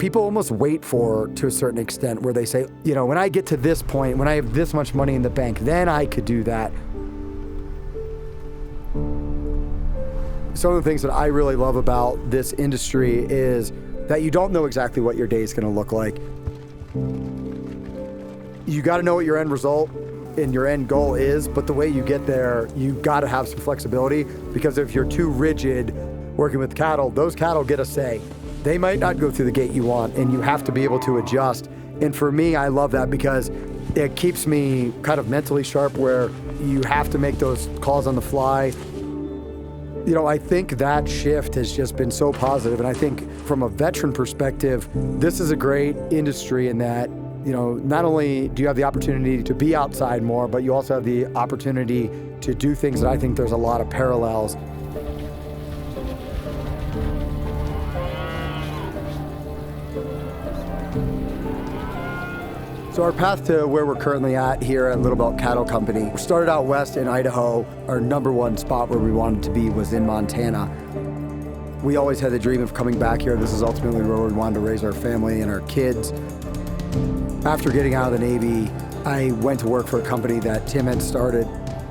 people almost wait for, to a certain extent, where they say, you know, when I get to this point, when I have this much money in the bank, then I could do that. Some of the things that I really love about this industry is that you don't know exactly what your day is going to look like. You got to know what your end result and your end goal is, but the way you get there, you got to have some flexibility, because if you're too rigid working with cattle, those cattle get a say. They might not go through the gate you want, and you have to be able to adjust. And for me, I love that because it keeps me kind of mentally sharp, where you have to make those calls on the fly. You know, I think that shift has just been so positive. And I think from a veteran perspective, this is a great industry in that, you know, not only do you have the opportunity to be outside more, but you also have the opportunity to do things that I think there's a lot of parallels. So our path to where we're currently at here at Little Belt Cattle Company, we started out west in Idaho. Our number one spot where we wanted to be was in Montana. We always had the dream of coming back here. This is ultimately where we wanted to raise our family and our kids. After getting out of the Navy, I went to work for a company that Tim had started.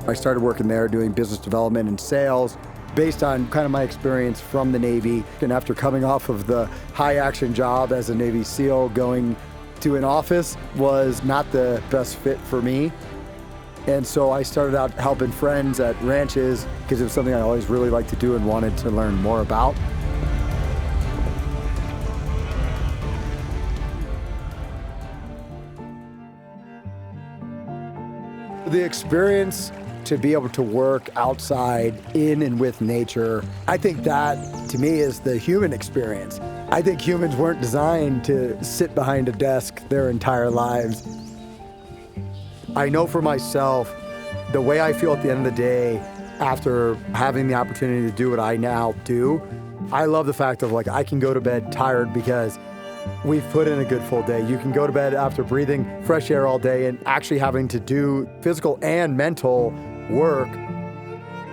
I started working there doing business development and sales based on kind of my experience from the Navy. And after coming off of the high action job as a Navy SEAL, going to an office was not the best fit for me. And so I started out helping friends at ranches because it was something I always really liked to do and wanted to learn more about. The experience to be able to work outside in and with nature, I think that to me is the human experience. I think humans weren't designed to sit behind a desk their entire lives. I know for myself, the way I feel at the end of the day, after having the opportunity to do what I now do, I love the fact of like, I can go to bed tired because we've put in a good full day. You can go to bed after breathing fresh air all day and actually having to do physical and mental work.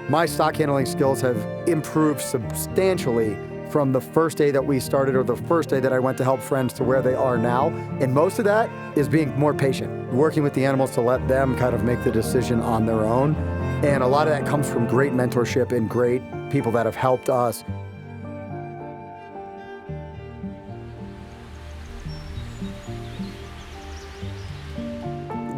My stock handling skills have improved substantially from the first day that we started or the first day that I went to help friends to where they are now. And most of that is being more patient, working with the animals to let them kind of make the decision on their own. And a lot of that comes from great mentorship and great people that have helped us.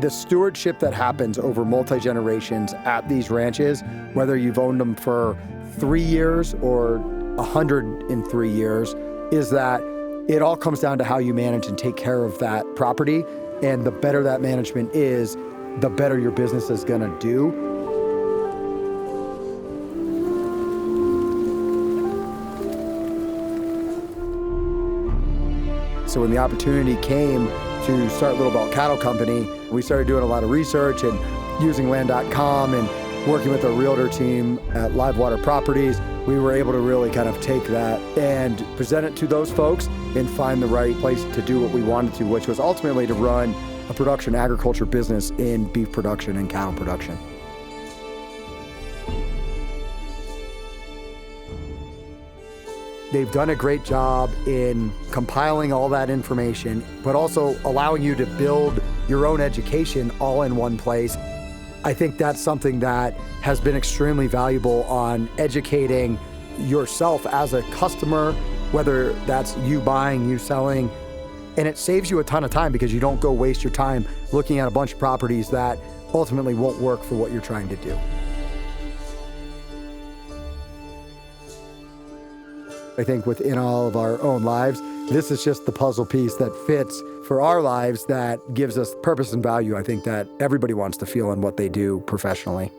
The stewardship that happens over multi-generations at these ranches, whether you've owned them for 3 years or 103 years, is that it all comes down to how you manage and take care of that property. And the better that management is, the better your business is going to do. So when the opportunity came to start Little Belt Cattle Company, we started doing a lot of research and using land.com and working with a realtor team at Livewater Properties. We were able to really kind of take that and present it to those folks and find the right place to do what we wanted to, which was ultimately to run a production agriculture business in beef production and cattle production. They've done a great job in compiling all that information, but also allowing you to build your own education all in one place. I think that's something that has been extremely valuable on educating yourself as a customer, whether that's you buying, you selling, and it saves you a ton of time because you don't go waste your time looking at a bunch of properties that ultimately won't work for what you're trying to do. I think within all of our own lives, this is just the puzzle piece that fits for our lives that gives us purpose and value, I think, that everybody wants to feel in what they do professionally.